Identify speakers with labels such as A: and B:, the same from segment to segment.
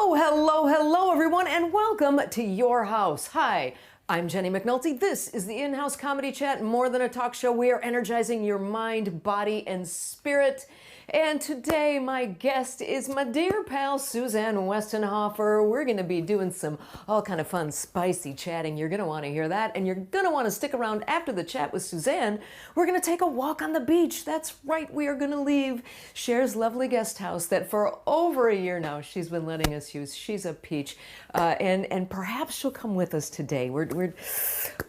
A: Hello, everyone, and welcome to your house. Hi, I'm Jenny McNulty. This is the In-House Comedy Chat, more than a talk show. We are energizing your mind, body, and spirit. And today, my guest is my dear pal, Suzanne Westenhoefer. We're going to be doing some all kind of fun, spicy chatting. You're going to want to hear that, and you're going to want to stick around after the chat with Suzanne. We're going to take a walk on the beach. That's right, we are going to leave Cher's lovely guest house that for over a year now she's been letting us use. She's a peach, and perhaps she'll come with us today. We're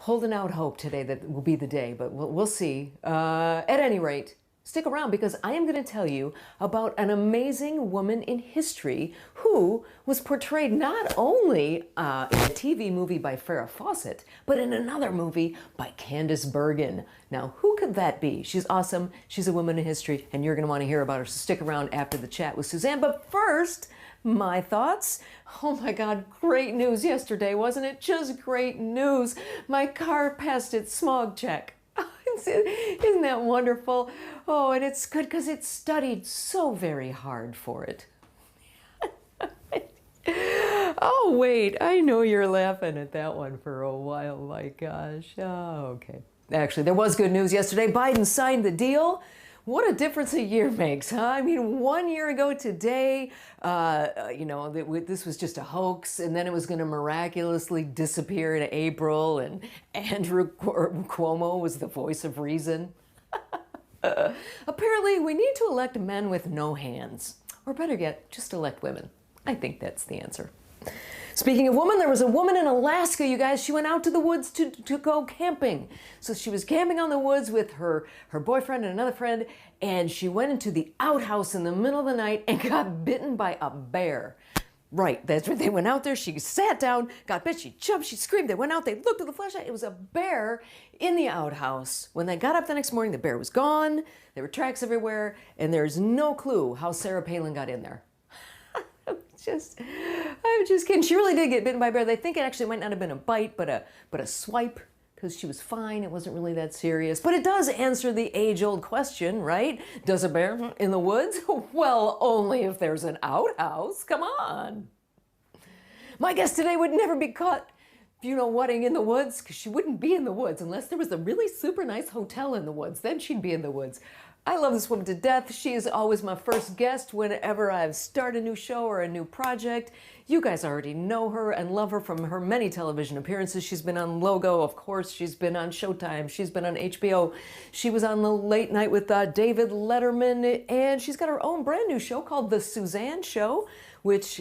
A: holding out hope today that will be the day, but we'll see. At any rate, stick around because I am going to tell you about an amazing woman in history who was portrayed not only in a TV movie by Farrah Fawcett, but in another movie by Candice Bergen. Now, who could that be? She's awesome. She's a woman in history, and you're going to want to hear about her. So stick around after the chat with Suzanne. But first, my thoughts. Oh my God, great news yesterday, wasn't it? Just great news. My car passed its smog check. Isn't that wonderful? Oh, and it's good because it studied so very hard for it. Oh, wait, I know you're laughing at that one for a while. My gosh. Oh, okay. Actually, there was good news yesterday. Biden signed the deal. What a difference a year makes, huh? I mean, 1 year ago today, this was just a hoax, and then it was going to miraculously disappear in April, and Andrew Cuomo was the voice of reason. Apparently, we need to elect men with no hands. Or better yet, just elect women. I think that's the answer. Speaking of women, there was a woman in Alaska, you guys. She went out to the woods to go camping. So she was camping on the woods with her boyfriend and another friend, and she went into the outhouse in the middle of the night and got bitten by a bear. Right, that's right. They went out there, she sat down, got bit, she jumped, she screamed. They went out, they looked at the flashlight. It was a bear in the outhouse. When they got up the next morning, the bear was gone. There were tracks everywhere, and there's no clue how Sarah Palin got in there. I'm just kidding. She really did get bitten by a bear. They think it actually might not have been a bite, but a swipe, because she was fine. It wasn't really that serious. But it does answer the age-old question, right? Does a bear in the woods? Well, only if there's an outhouse. Come on. My guest today would never be caught, whatting in the woods, because she wouldn't be in the woods unless there was a really super nice hotel in the woods. Then she'd be in the woods. I love this woman to death. She is always my first guest whenever I start a new show or a new project. You guys already know her and love her from her many television appearances. She's been on Logo, of course. She's been on Showtime. She's been on HBO. She was on the Late Night with David Letterman, and she's got her own brand new show called The Suzanne Show,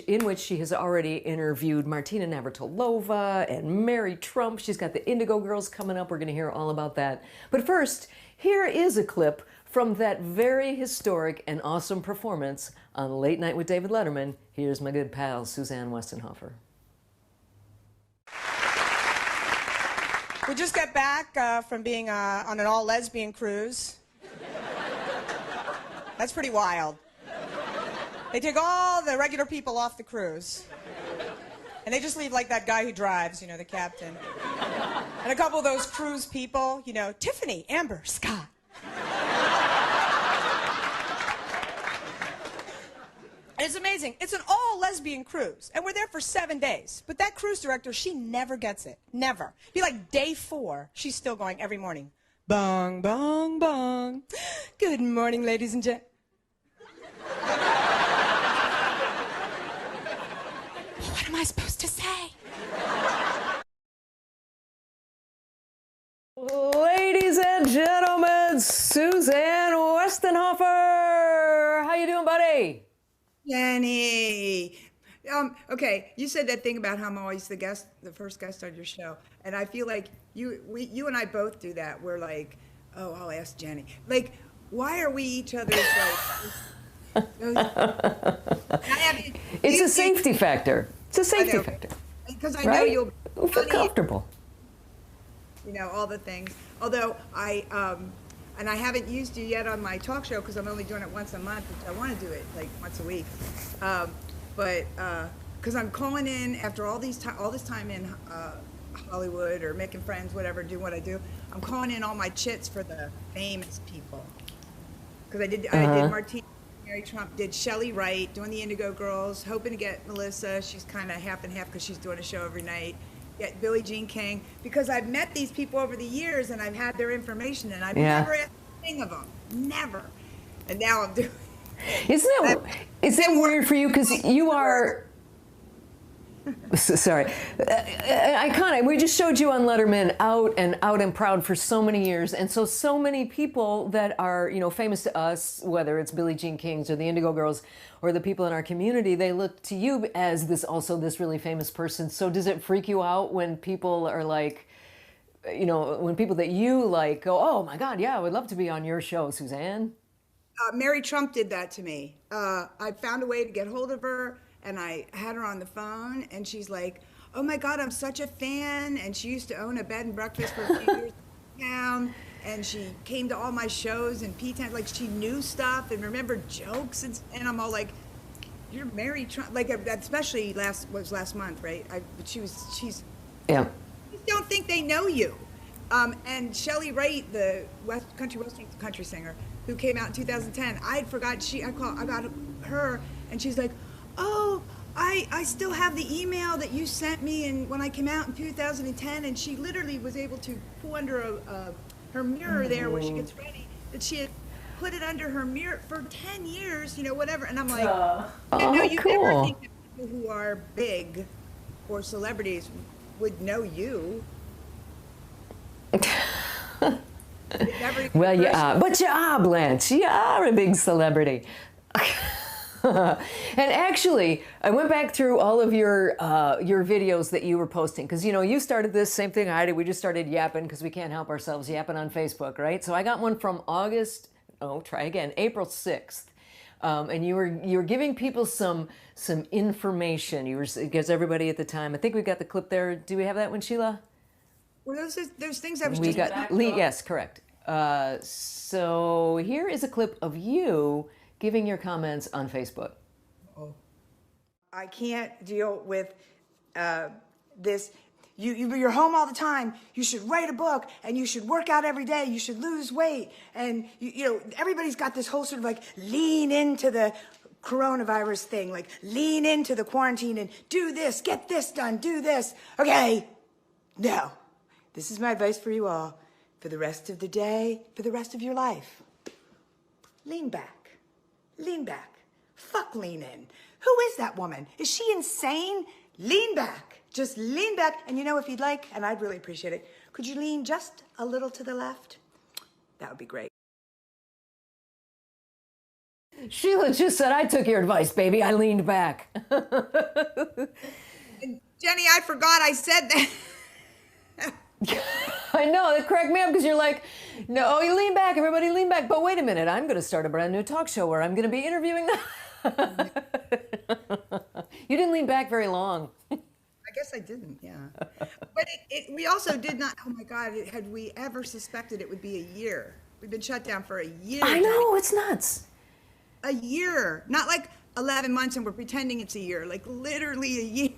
A: in which she has already interviewed Martina Navratilova and Mary Trump. She's got the Indigo Girls coming up. We're going to hear all about that. But first, here is a clip from that very historic and awesome performance on Late Night with David Letterman. Here's my good pal, Suzanne Westenhoefer.
B: We just got back from being on an all-lesbian cruise. That's pretty wild. They take all the regular people off the cruise. And they just leave like that guy who drives, the captain. And a couple of those cruise people, Tiffany, Amber, Scott. It's amazing. It's an all-lesbian cruise, and we're there for 7 days. But that cruise director, she never gets it. Never. Be like day 4, she's still going every morning. Bong, bong, bong. Good morning, ladies and gentlemen. What am I supposed to say?
A: Ladies and gentlemen, Suzanne Westenhoefer. How you doing, buddy?
C: Jenny. Okay, you said that thing about how I'm always the first guest on your show, and I feel like you and I both do that. We're like, oh, I'll ask Jenny. Like, why are we each other's like?
A: It's a safety factor. It's a safety factor.
C: Because I know you'll
A: feel comfortable.
C: All the things. Although and I haven't used you yet on my talk show because I'm only doing it once a month, which I want to do it like once a week. But because I'm calling in after all this time in Hollywood or making friends, whatever, doing what I do, I'm calling in all my chits for the famous people. Because I did Martina Mary Trump did Shelley Wright doing the Indigo Girls, hoping to get Melissa. She's kind of half and half because she's doing a show every night. Get Billie Jean King, because I've met these people over the years and I've had their information and I've never asked a thing of them. Never. And now I'm doing
A: is that weird for you? Because you are... Sorry, iconic. We just showed you on Letterman, out and proud for so many years, and so many people that are, you know, famous to us, whether it's Billie Jean Kings or the Indigo Girls or the people in our community, they look to you as this really famous person. So does it freak you out when people are like, you know, when people that you like go, oh my God, yeah, I would love to be on your show, Suzanne?
C: Mary Trump did that to me. I found a way to get hold of her. And I had her on the phone, and she's like, oh my God, I'm such a fan. And she used to own a bed and breakfast for a few years in town. And she came to all my shows in P-Town. Like, she knew stuff and remembered jokes. And I'm all like, you're Mary Trump. Like, especially last month, right? She's,
A: yeah.
C: I don't think they know you. And Shelley Wright, the western country singer, who came out in 2010, I had forgotten, I called about her, and she's like, oh, I still have the email that you sent me and when I came out in 2010, and she literally was able to pull under her mirror there where she gets ready, that she had put it under her mirror for 10 years, you know, whatever. And I'm like, you
A: cool.
C: never think that people who are big or celebrities would know you.
A: Well, yeah, but you are, Blanche. You are a big celebrity. And actually, I went back through all of your videos that you were posting, because, you know, you started this, same thing I did. We just started yapping because we can't help ourselves, yapping on Facebook, right? So I got one from April 6th. And you were giving people some information. You were, because everybody at the time, I think we got the clip there. Do we have that one, Sheila?
C: Well, those things I was
A: we
C: just...
A: got, yes, correct. So here is a clip of you giving your comments on Facebook.
C: Oh. I can't deal with this. You're home all the time. You should write a book, and you should work out every day. You should lose weight. And, you know, everybody's got this whole sort of like lean into the coronavirus thing, like lean into the quarantine and do this, get this done, do this. Okay, no. This is my advice for you all for the rest of the day, for the rest of your life. Lean back. Lean back. Fuck lean in. Who is that woman? Is she insane? Lean back. Just lean back. And you know, if you'd like, and I'd really appreciate it, could you lean just a little to the left? That would be great.
A: Sheila just said, I took your advice, baby. I leaned back.
C: And Jenny, I forgot I said that.
A: I know, that cracked me up because you're like, no, you lean back, everybody lean back. But wait a minute, I'm going to start a brand new talk show where I'm going to be interviewing them. You didn't lean back very long.
C: I guess I didn't, yeah. But we also did not, oh my God, had we ever suspected it would be a year. We've been shut down for a year.
A: I know, it's nuts.
C: A year. Not like 11 months and we're pretending it's a year. Like literally a year.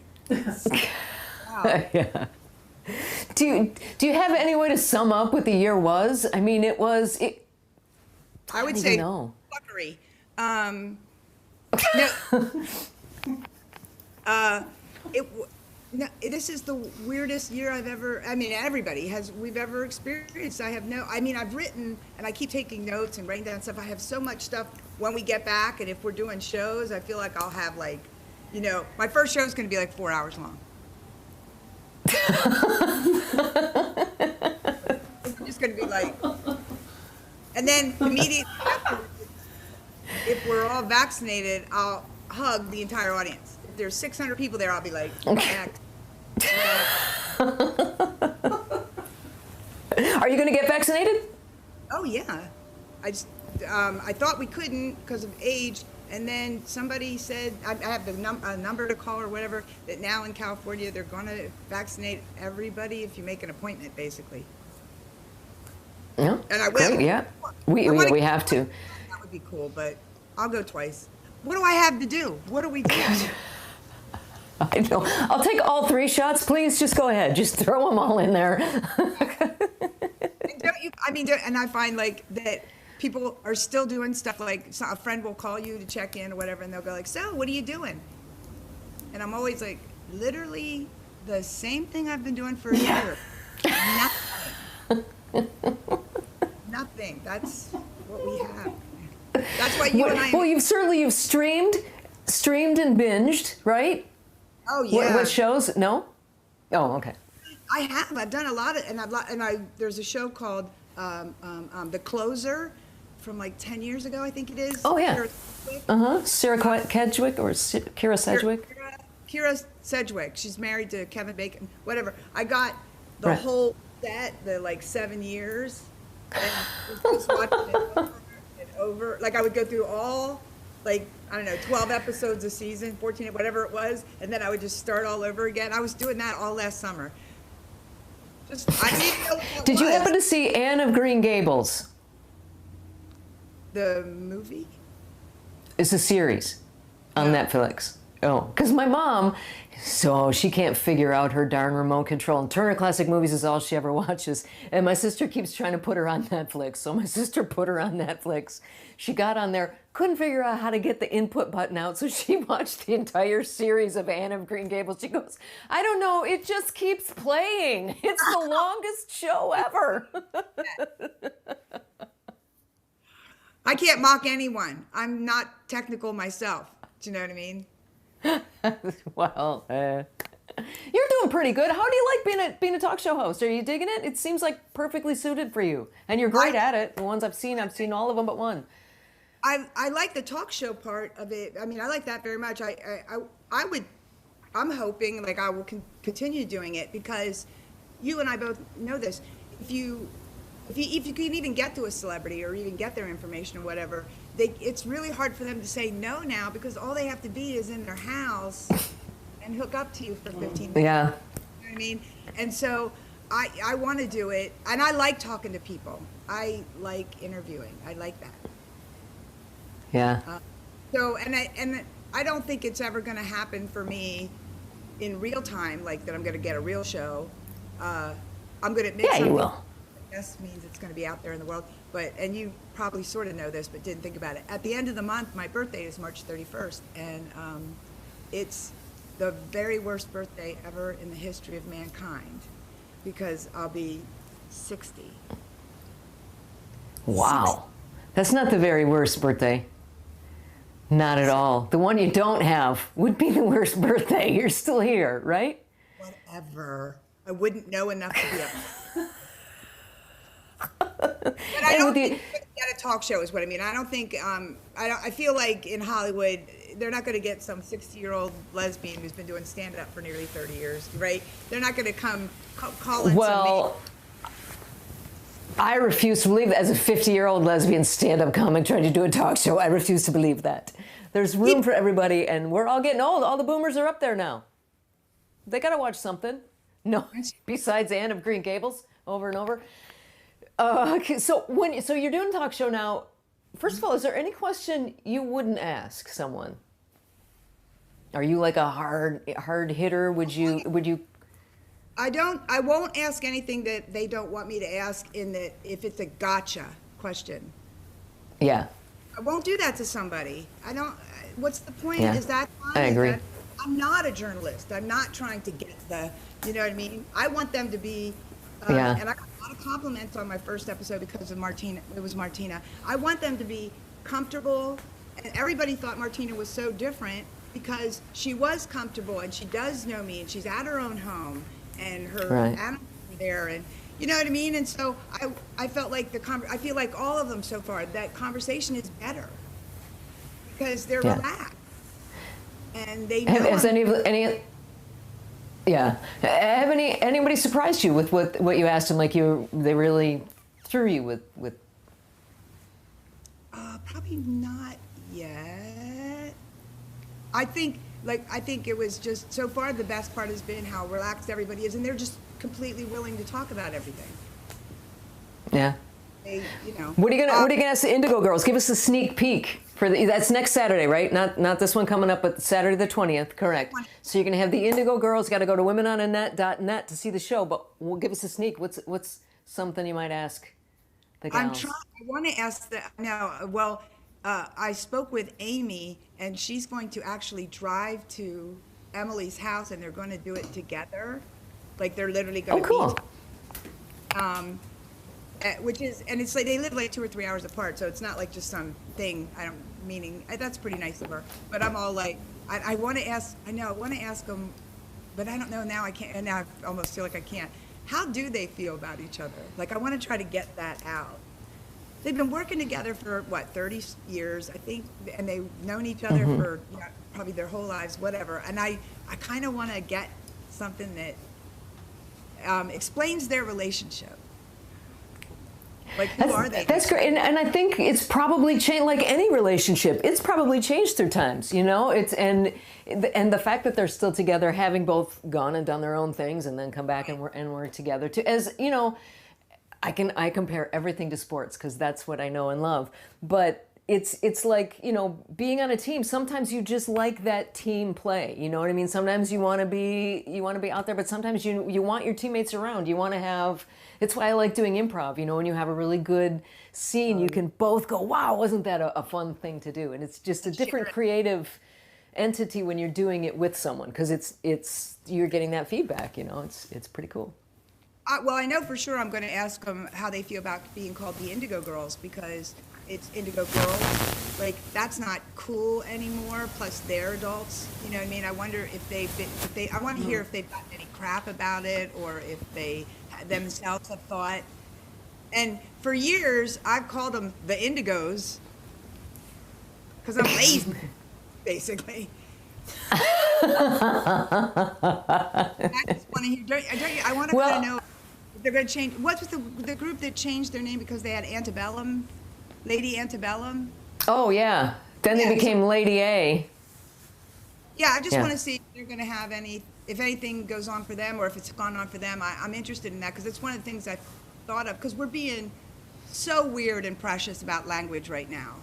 C: Wow.
A: Yeah. Do you have any way to sum up what the year was? I mean, I
C: would say fuckery. This is the weirdest year we've ever experienced. I've written, and I keep taking notes and writing down stuff. I have so much stuff when we get back, and if we're doing shows, I feel like I'll have like, you know, my first show is going to be like 4 hours long. I'm just going to be like, and then immediately after, if we're all vaccinated, I'll hug the entire audience. If there's 600 people there, I'll be like,
A: Are you going to get vaccinated?
C: Oh yeah, I thought we couldn't because of age, and then somebody said I have a number to call or whatever, that now in California they're going to vaccinate everybody if you make an appointment, basically.
A: Yeah,
C: and I will.
A: Great, yeah, we have to.
C: That would be cool, but I'll go twice. What do I have to do? What do we do?
A: I know. I'll take all 3 shots, please. Just go ahead. Just throw them all in there.
C: And I find like that people are still doing stuff like a friend will call you to check in or whatever, and they'll go like, so what are you doing? And I'm always like, literally the same thing I've been doing for a year. Nothing. Nothing. That's what we have. That's why you and I.
A: Well, you've streamed and binged, right?
C: Oh yeah.
A: What shows? No. Oh, okay.
C: I have. I've done a lot of, there's a show called The Closer from like 10 years ago, I think it is.
A: Oh yeah. Sarah Kedgwick or Kira Sedgwick.
C: Kira Sedgwick. She's married to Kevin Bacon. Whatever. I got the whole set, the like 7 years, and just watching it over and over. Like I would go through all, like, I don't know, 12 episodes a season, 14, whatever it was, and then I would just start all over again. I was doing that all last summer. I didn't even know what that
A: Did you
C: was.
A: happen to see Anne of Green Gables?
C: The movie?
A: It's a series on Netflix. Oh, because my mom, so she can't figure out her darn remote control. And Turner Classic Movies is all she ever watches. And my sister keeps trying to put her on Netflix. So my sister put her on Netflix. She got on there, couldn't figure out how to get the input button out. So she watched the entire series of Anne of Green Gables. She goes, I don't know, it just keeps playing. It's the longest show ever.
C: I can't mock anyone. I'm not technical myself. Do you know what I mean?
A: Well, you're doing pretty good. How do you like being a talk show host? Are you digging it? It seems like perfectly suited for you, and you're great at it. The ones I've seen all of them but one.
C: I like the talk show part of it. I mean, I like that very much. I'm hoping like I will continue doing it because you and I both know this. If you can even get to a celebrity or even get their information or whatever, it's really hard for them to say no now because all they have to be is in their house and hook up to you for 15 minutes.
A: Yeah.
C: You know what I mean? And so I want to do it, and I like talking to people. I like interviewing. I like that.
A: Yeah.
C: So I don't think it's ever going to happen for me in real time, like that I'm going to get a real show. I'm going to make something.
A: You will.
C: This means it's going to be out there in the world. And you probably sort of know this, but didn't think about it. At the end of the month, my birthday is March 31st, and it's the very worst birthday ever in the history of mankind because I'll be 60.
A: Wow. That's not the very worst birthday. Not at all. The one you don't have would be the worst birthday. You're still here, right?
C: Whatever. I wouldn't know enough to be up. But I don't think get a talk show is what I mean. I don't think I feel like in Hollywood they're not going to get some 60-year-old lesbian who's been doing stand-up for nearly 30 years, right? They're not going to come call in
A: Well, I refuse to believe that as a 50-year-old lesbian stand-up comic trying to do a talk show. I refuse to believe that. There's room for everybody, and we're all getting old. All the boomers are up there now. They got to watch something. No, besides Anne of Green Gables over and over. Okay, so you're doing a talk show now. First of all, is there any question you wouldn't ask someone? Are you like a hard hitter? Would you?
C: I won't ask anything that they don't want me to ask if it's a gotcha question.
A: Yeah.
C: I won't do that to somebody. I don't. What's the point?
A: Yeah.
C: Is that fine?
A: I agree.
C: I'm not a journalist. I'm not trying to get you know what I mean? I want them to be.
A: Yeah.
C: And I got a lot of compliments on my first episode because of Martina. It was Martina. I want them to be comfortable, and everybody thought Martina was so different because she was comfortable and she does know me and she's at her own home and her animals are there and you know what I mean. And so I felt like I feel like all of them so far that conversation is better because they're relaxed and they know.
A: Has any? Yeah. Have anybody surprised you with what you asked them? Like they really threw you with?
C: Probably not yet. I think it was just so far the best part has been how relaxed everybody is, and they're just completely willing to talk about everything.
A: Yeah.
C: You know.
A: What are you gonna ask the Indigo Girls? Give us a sneak peek that's next Saturday, right? Not this one coming up, but Saturday the 20th, correct? So you're gonna have the Indigo Girls. Got to go to womenonanet.net to see the show, but we'll give us a sneak. What's something you might ask the
C: I'm
A: gals?
C: trying. I want to ask that now. Well, I spoke with Amy, and she's going to actually drive to Emily's house, and they're going to do it together. Like they're literally
A: Oh,
C: going to be,
A: cool.
C: which is, and it's like they live like 2 or 3 hours apart, so it's not like just some thing. I don't meaning that's pretty nice of her. But I'm all like, I want to ask. I know I want to ask them, but I don't know now. I can't, and now I almost feel like I can't. How do they feel about each other? Like I want to try to get that out. They've been working together for what, 30 years, I think, and they've known each other for probably their whole lives, whatever. And I kind of want to get something that explains their relationship. Like, who are they?
A: That's great, and I think it's probably changed. Like any relationship, it's probably changed through times. You know, it's and the fact that they're still together, having both gone and done their own things, and then come back and work together. To as you know, I compare everything to sports because that's what I know and love. But it's like, you know, being on a team. Sometimes you just like that team play. You know what I mean? Sometimes you want to be out there, but sometimes you want your teammates around. You want to have. It's why I like doing improv. You know, when you have a really good scene, you can both go, "Wow, wasn't that a fun thing to do?" And it's just a different creative entity when you're doing it with someone because it's you're getting that feedback. You know, it's pretty cool.
C: Well, I know for sure I'm going to ask them how they feel about being called the Indigo Girls because it's Indigo Girls. Like, that's not cool anymore. Plus, they're adults. You know what I mean? I wonder if I want to hear if they've gotten any crap about it or if they themselves have thought. And for years, I've called them the Indigos because I'm lazy, basically. I just want to hear. I want to kind of know if they're going to change. What's with the group that changed their name because they had Antebellum, Lady Antebellum?
A: Oh yeah. Then they became Lady A.
C: Yeah, I just want to see if they're going to have if anything goes on for them or if it's gone on for them. I'm interested in that because it's one of the things I've thought of because we're being so weird and precious about language right now.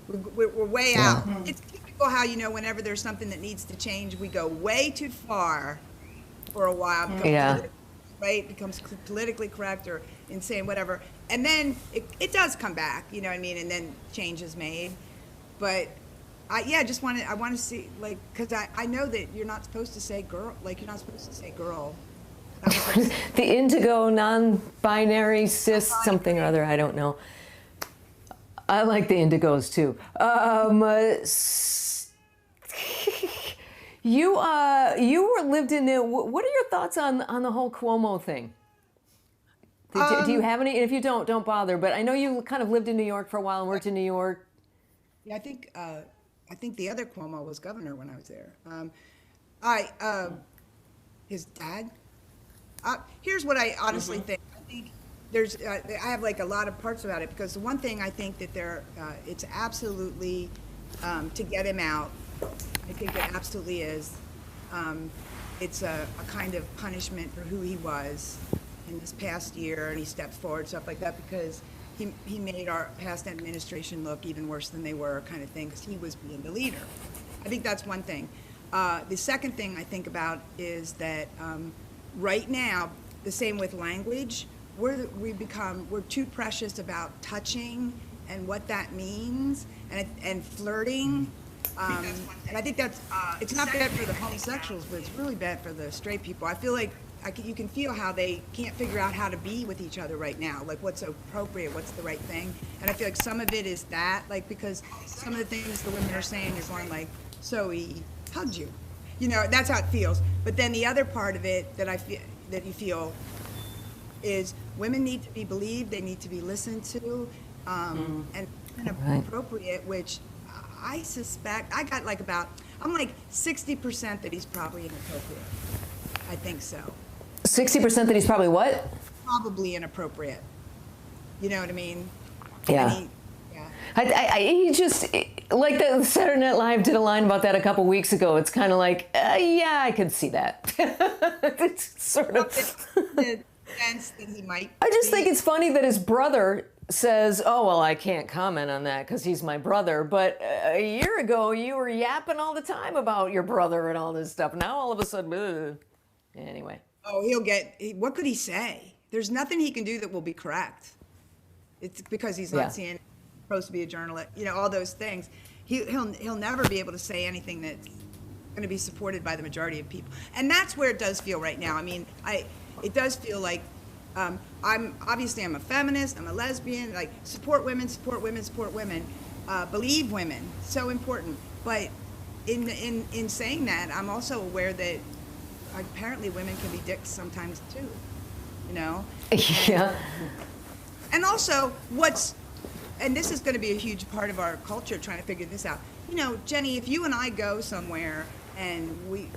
C: We're way out. It's typical how, you know, whenever there's something that needs to change, we go way too far for a while. Right? Becomes politically correct or insane, whatever. And then it does come back, you know what I mean? And then change is made. But I want to see, like, because I know that you're not supposed to say girl, like you're not supposed to say girl.
A: The indigo, non-binary, cis, something or other, I don't know. I like the indigos too. You lived in it. What are your thoughts on the whole Cuomo thing? Do you have any? And if you don't bother. But I know you kind of lived in New York for a while and worked in New York.
C: Yeah, I think the other Cuomo was governor when I was there. His dad. Here's what I honestly think. I think I have like a lot of parts about it because the one thing I think that it's absolutely to get him out. I think it absolutely is. It's a kind of punishment for who he was in this past year, and he stepped forward, stuff like that, because he made our past administration look even worse than they were, kind of thing, because he was being the leader. I think that's one thing. The second thing I think about is that right now, the same with language, we're too precious about touching and what that means, and flirting. And I think it's not bad for the homosexuals, but it's really bad for the straight people. I feel like you can feel how they can't figure out how to be with each other right now, like what's appropriate, what's the right thing. And I feel like some of it is that, like, because some of the things the women are saying, you're going like, so he hugged you. You know, that's how it feels. But then the other part of it that you feel is women need to be believed, they need to be listened to, and appropriate, which I suspect, I'm like 60% that he's probably inappropriate. I think so.
A: 60% that he's probably what?
C: Probably inappropriate. You know what I mean?
A: Yeah. He just, like the Saturday Night Live did a line about that a couple weeks ago. It's kind of like, yeah, I could see that. It's sort of.
C: The sense that he might.
A: I just think it's funny that his brother says, oh, well, I can't comment on that because he's my brother. But a year ago, you were yapping all the time about your brother and all this stuff. Now, all of a sudden, ugh. Anyway.
C: Oh, what could he say? There's nothing he can do that will be correct. It's because he's
A: Yeah.
C: not CNN, supposed to be a journalist, all those things. He'll never be able to say anything that's going to be supported by the majority of people. And that's where it does feel right now. I mean, it does feel like I'm a feminist, I'm a lesbian, like support women, support women, support women, believe women, so important. But in saying that, I'm also aware that apparently women can be dicks sometimes too,
A: Yeah.
C: And also and this is going to be a huge part of our culture, trying to figure this out. Jenny, if you and I go somewhere and we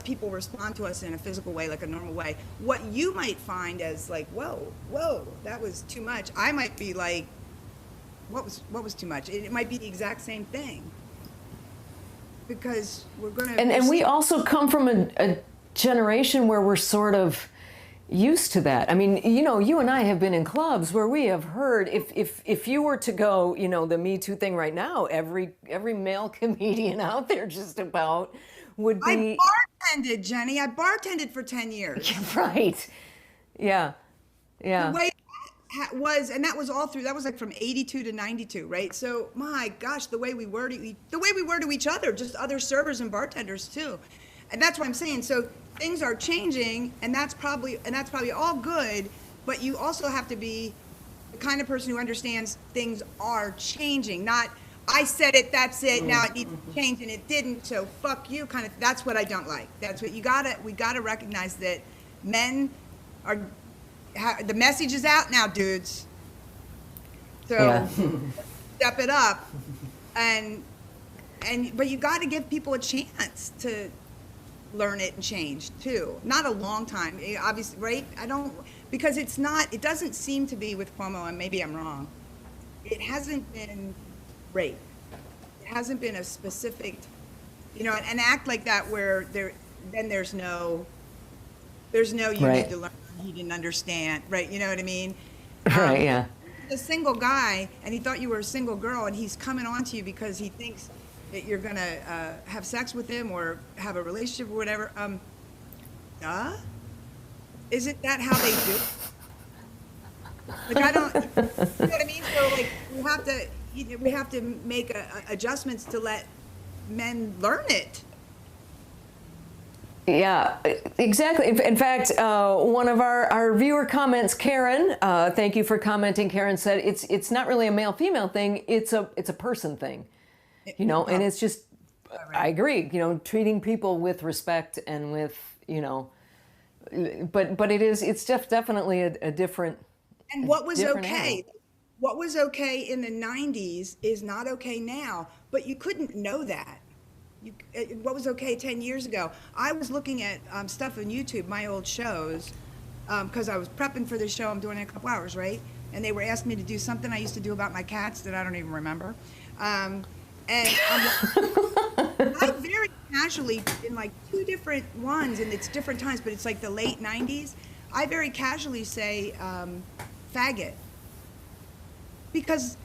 C: people respond to us in a physical way, like a normal way, what you might find as like, whoa, that was too much. I might be like, what was too much? It might be the exact same thing. Because we're going to...
A: And we also come from a generation where we're sort of used to that. I mean, you and I have been in clubs where we have heard, if you were to go, the Me Too thing right now, every male comedian out there just about would be...
C: I bartended, Jenny. I bartended for 10 years.
A: Right. Yeah. Yeah.
C: The way that was, and that was all through, that was like from 82 to 92, right? So, my gosh, the way we were to each other, just other servers and bartenders too. And that's what I'm saying. So things are changing, and that's probably all good, but you also have to be the kind of person who understands things are changing, not I said it, that's it, now it needs to change, and it didn't, so fuck you, kind of. That's what I don't like. That's what we gotta recognize, that men are, the message is out now, dudes. So
A: Yeah.
C: step it up, but you got to give people a chance to learn it and change too. Not a long time, obviously, right? Because it doesn't seem to be with Cuomo, and maybe I'm wrong. It hasn't been rape. It hasn't been a specific, an act like that where there's no you
A: Right.
C: need to learn, he didn't understand, right? You know what I mean?
A: Right, yeah.
C: A single guy, and he thought you were a single girl, and he's coming on to you because he thinks that you're gonna have sex with him or have a relationship or whatever. Isn't that how they do it? Like, I don't, you know what I mean? So like, we have to make adjustments to let men learn it.
A: Yeah, exactly. In fact, one of our viewer comments, Karen, thank you for commenting. Karen said it's not really a male-female thing; it's a person thing, And it's just, I agree. Treating people with respect and with but it's definitely a different.
C: And what was
A: different
C: okay?
A: animal.
C: What was okay in the 90s is not okay now. But you couldn't know that. What was okay 10 years ago? I was looking at stuff on YouTube, my old shows, because I was prepping for this show. I'm doing it in a couple hours, right? And they were asking me to do something I used to do about my cats that I don't even remember. And I very casually, in like 2 different ones, and it's different times, but it's like the late 90s, I very casually say faggot. Because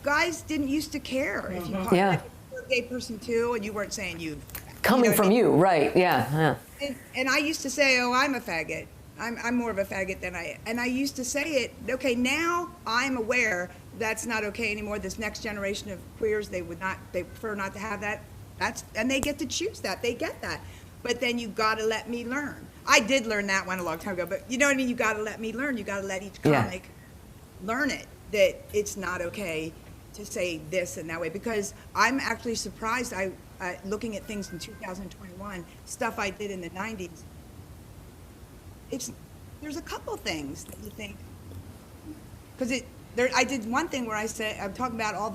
C: guys didn't used to care if you called a gay person too, and you weren't saying you.
A: Coming from you, right? Yeah.
C: And I used to say, "Oh, I'm a faggot. I'm more of a faggot than I." And I used to say it. Okay, now I'm aware that's not okay anymore. This next generation of queers, they prefer not to have that. And they get to choose that. They get that. But then you got to let me learn. I did learn that one a long time ago. But you know what I mean? You got to let me learn. You got to let each comic learn it, that it's not okay to say this and that way, because I'm actually surprised. Looking at things in 2021, stuff I did in the 90s, there's a couple things that you think, because I did one thing where I said, I'm talking about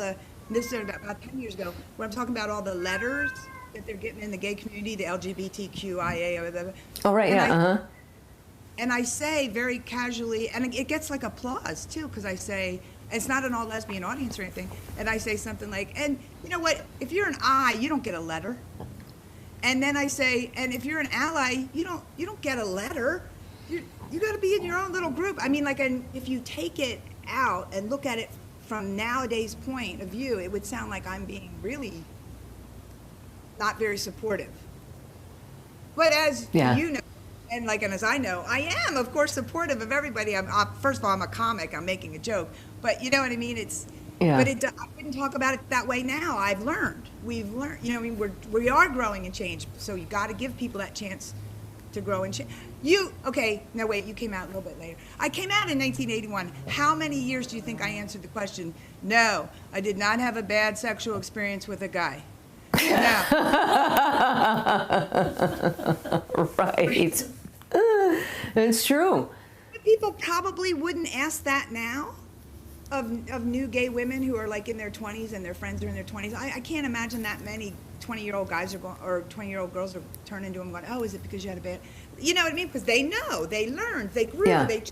C: this is about 10 years ago, where I'm talking about all the letters that they're getting in the gay community, the LGBTQIA or whatever.
A: Oh, right,
C: And I say very casually, and it gets like applause too, because I say, it's not an all lesbian audience or anything, and I say something like, and you know what, if you're an I, you don't get a letter. And then I say, and if you're an ally, you don't get a letter. You got to be in your own little group. I mean, like, and if you take it out and look at it from nowadays point of view, it would sound like I'm being really not very supportive. But as you know, and as I know, I am, of course, supportive of everybody. First of all, I'm a comic. I'm making a joke, but you know what I mean.
A: Yeah.
C: But I wouldn't talk about it that way now. We've learned. You know, I mean, we are growing and change. So you got to give people that chance to grow and change. Okay? No, wait. You came out a little bit later. I came out in 1981. How many years do you think I answered the question? No, I did not have a bad sexual experience with a guy. No.
A: Right. It's true.
C: People probably wouldn't ask that now of new gay women who are like in their 20s and their friends are in their 20s. I can't imagine that many 20-year-old guys are going, or 20-year-old girls are turning to them going, oh, is it because you had a bad, you know what I mean? Because they know, they learned, they grew,
A: Yeah.
C: they.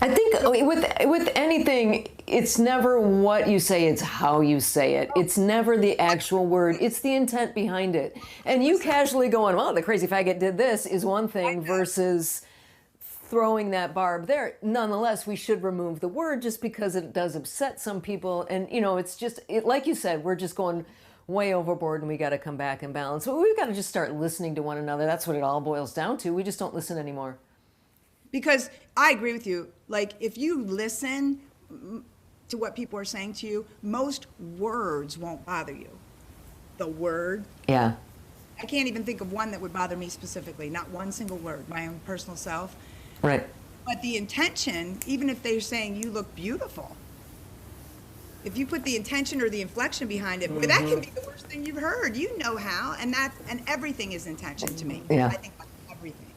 A: I think with anything, it's never what you say, it's how you say it. It's never the actual word, it's the intent behind it. And you casually going, well, the crazy faggot did this is one thing versus throwing that barb there. Nonetheless, we should remove the word just because it does upset some people. And, you know, it's just, like you said, we're just going way overboard and we got to come back and balance. But we've got to just start listening to one another. That's what it all boils down to. We just don't listen anymore.
C: Because I agree with you. Like, if you listen to what people are saying to you, most words won't bother you. The word.
A: Yeah.
C: I can't even think of one that would bother me specifically. Not one single word, my own personal self.
A: Right.
C: But the intention, even if they're saying you look beautiful, if you put the intention or the inflection behind it, that can be the worst thing you've heard. You know how, and everything is intention to me.
A: Yeah.
C: I think like everything.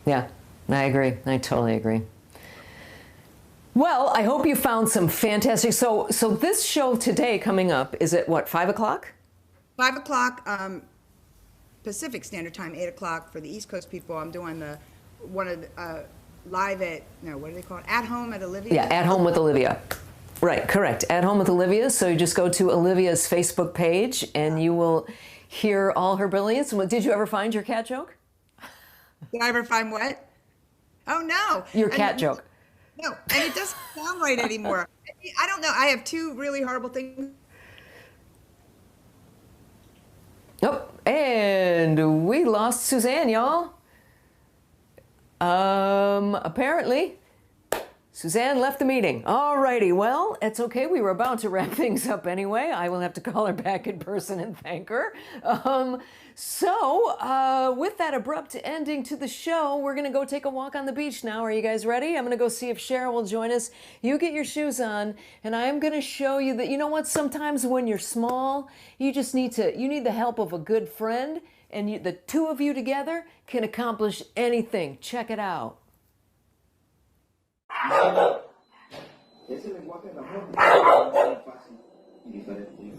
A: Yeah, I agree. I totally agree. Well, I hope you found some fantastic. So this show today coming up is at what, 5 o'clock?
C: 5 o'clock Pacific Standard Time, 8 o'clock for the East Coast people. I'm doing live at, no, what do they call it? At Home at Olivia?
A: Yeah, At Home with Olivia. Right, correct. At Home with Olivia. So you just go to Olivia's Facebook page and you will hear all her brilliance. Did you ever find your cat joke?
C: Did I ever find what? Oh, no.
A: Your cat joke.
C: No, and it doesn't sound right anymore. I don't know. I have two really horrible things.
A: Oh, and we lost Suzanne, y'all. Apparently, Suzanne left the meeting. All righty, well, it's okay. We were about to wrap things up anyway. I will have to call her back in person and thank her. With that abrupt ending to the show, we're going to go take a walk on the beach now. Are you guys ready? I'm going to go see if Cheryl will join us. You get your shoes on, and I'm going to show you that, you know what, sometimes when you're small, you just need the help of a good friend, and the two of you together can accomplish anything. Check it out.
D: Ese lenguaje de amor es fácil y diferente.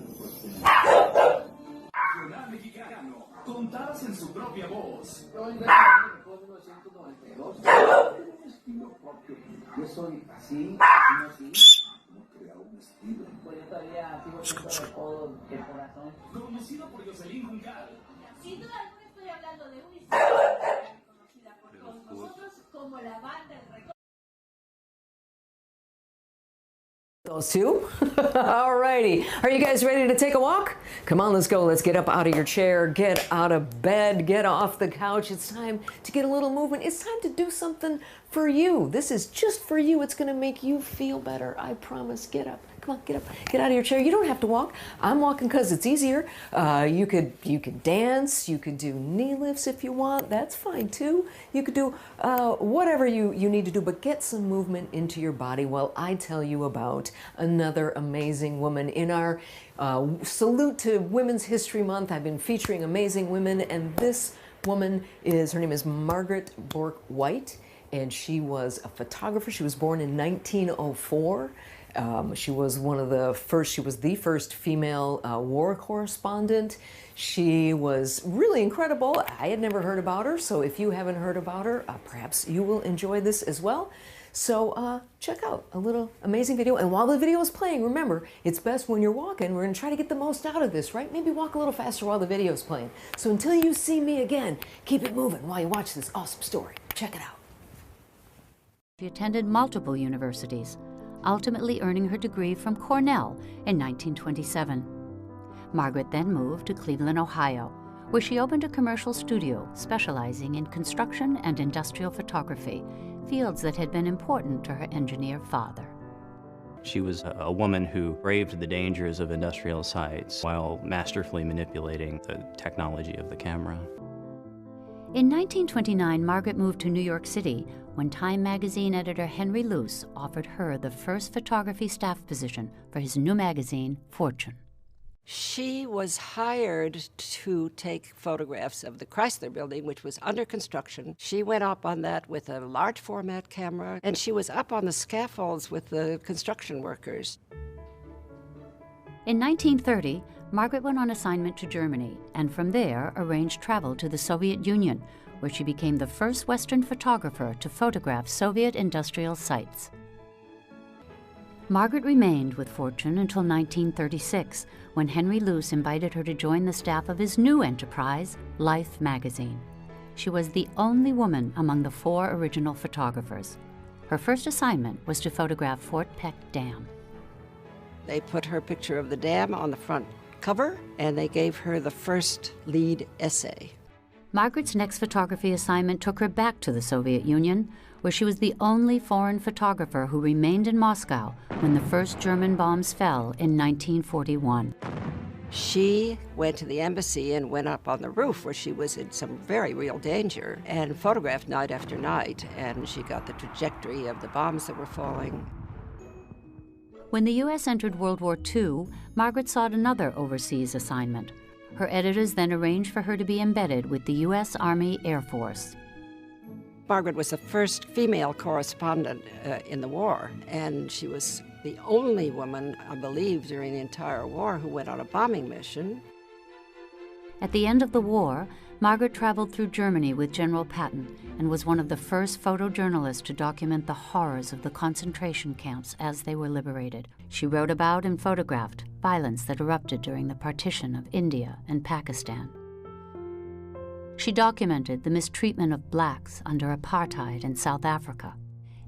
D: Nacional mexicano, contadas en su propia voz. Yo ingresé en 1992. Tengo un estilo propio. Yo soy así, no creo un estilo. Pues yo todavía sigo siendo de todo el corazón. Conocido por Jocelyn Juncal.
E: Sin duda alguna estoy hablando de una historia reconocida por todos nosotros como la banda del recuerdo.
A: Those two. All righty. Are you guys ready to take a walk? Come on, let's go. Let's get up out of your chair, get out of bed, get off the couch. It's time to get a little movement. It's time to do something for you. This is just for you. It's going to make you feel better. I promise. Get up. Come on, get up. Get out of your chair. You don't have to walk. I'm walking because it's easier. You could dance. You could do knee lifts if you want. That's fine too. You could do whatever you need to do, but get some movement into your body while I tell you about another amazing woman. In our salute to Women's History Month, I've been featuring amazing women, and this woman her name is Margaret Bourke White, and she was a photographer. She was born in 1904. She was the first female war correspondent. She was really incredible. I had never heard about her, so if you haven't heard about her, perhaps you will enjoy this as well. So check out a little amazing video. And while the video is playing, remember, it's best when you're walking. We're going to try to get the most out of this, right? Maybe walk a little faster while the video is playing. So until you see me again, keep it moving while you watch this awesome story. Check it out.
F: She attended multiple universities, ultimately earning her degree from Cornell in 1927. Margaret then moved to Cleveland, Ohio, where she opened a commercial studio specializing in construction and industrial photography, fields that had been important to her engineer father.
G: She was a woman who braved the dangers of industrial sites while masterfully manipulating the technology of the camera.
F: In 1929, Margaret moved to New York City when Time magazine editor Henry Luce offered her the first photography staff position for his new magazine, Fortune.
H: She was hired to take photographs of the Chrysler Building, which was under construction. She went up on that with a large format camera, and she was up on the scaffolds with the construction workers.
F: In 1930, Margaret went on assignment to Germany, and from there arranged travel to the Soviet Union, where she became the first Western photographer to photograph Soviet industrial sites. Margaret remained with Fortune until 1936, when Henry Luce invited her to join the staff of his new enterprise, Life magazine. She was the only woman among the 4 original photographers. Her first assignment was to photograph Fort Peck Dam.
H: They put her picture of the dam on the front cover, and they gave her the first lead essay.
F: Margaret's next photography assignment took her back to the Soviet Union, where she was the only foreign photographer who remained in Moscow when the first German bombs fell in 1941.
H: She went to the embassy and went up on the roof where she was in some very real danger and photographed night after night, and she got the trajectory of the bombs that were falling.
F: When the U.S. entered World War II, Margaret sought another overseas assignment. Her editors then arranged for her to be embedded with the U.S. Army Air Force.
H: Margaret was the first female correspondent in the war, and she was the only woman, I believe, during the entire war who went on a bombing mission.
F: At the end of the war, Margaret traveled through Germany with General Patton and was one of the first photojournalists to document the horrors of the concentration camps as they were liberated. She wrote about and photographed violence that erupted during the partition of India and Pakistan. She documented the mistreatment of blacks under apartheid in South Africa.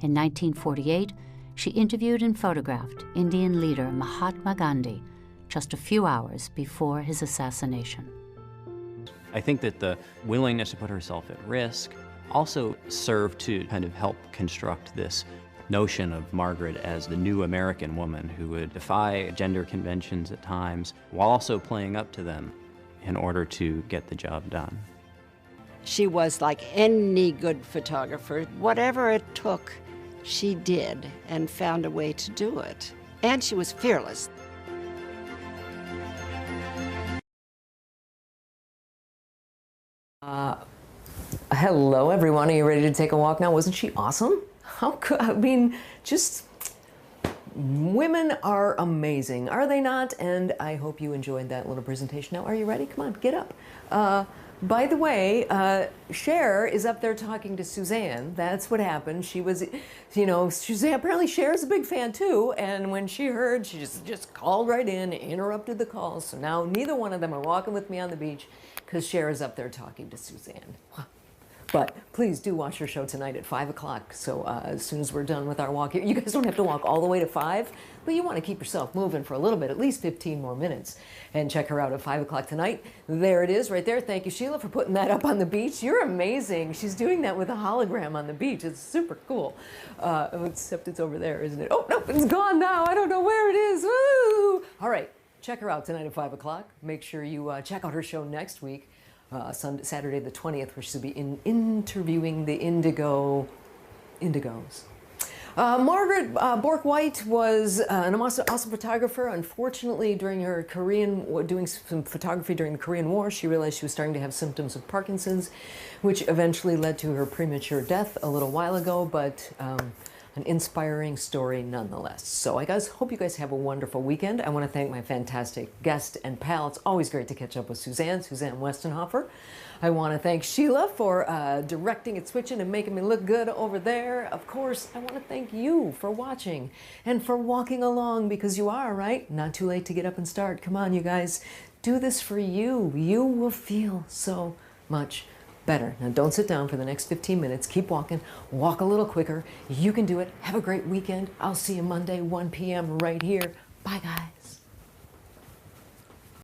F: In 1948, she interviewed and photographed Indian leader Mahatma Gandhi just a few hours before his assassination.
G: I think that the willingness to put herself at risk also served to kind of help construct this notion of Margaret as the new American woman who would defy gender conventions at times while also playing up to them in order to get the job done.
H: She was like any good photographer. Whatever it took, she did and found a way to do it. And she was fearless.
A: Hello, everyone. Are you ready to take a walk now? Wasn't she awesome? How could, I mean, just women are amazing, are they not? And I hope you enjoyed that little presentation. Now, are you ready? Come on, get up. By the way, Cher is up there talking to Suzanne. That's what happened. She was, you know, Suzanne, apparently Cher's a big fan too, and when she heard, she just called right in, interrupted the call. So now neither one of them are walking with me on the beach because Cher is up there talking to Suzanne. But please do watch her show tonight at 5 o'clock. So as soon as we're done with our walk here, you guys don't have to walk all the way to 5, but you want to keep yourself moving for a little bit, at least 15 more minutes. And check her out at 5 o'clock tonight. There it is right there. Thank you, Sheila, for putting that up on the beach. You're amazing. She's doing that with a hologram on the beach. It's super cool. Except it's over there, isn't it? Oh, no, it's gone now. I don't know where it is. Woo! All right, check her out tonight at 5 o'clock. Make sure you check out her show next week. Saturday the 20th, where she'll be interviewing the Indigos. Margaret Bork-White was an awesome photographer. Unfortunately, during her doing some photography during the Korean War, she realized she was starting to have symptoms of Parkinson's, which eventually led to her premature death a little while ago, but an inspiring story nonetheless. So I hope you guys have a wonderful weekend. I want to thank my fantastic guest and pal. It's always great to catch up with Suzanne Westenhoefer. I want to thank Sheila for directing and switching and making me look good over there. Of course, I want to thank you for watching and for walking along, because you are, right? Not too late to get up and start. Come on, you guys. Do this for you. You will feel so much better. Now don't sit down for the next 15 minutes. Keep walking. Walk a little quicker. You can do it. Have a great weekend. I'll see you Monday, 1 p.m. right here. Bye, guys.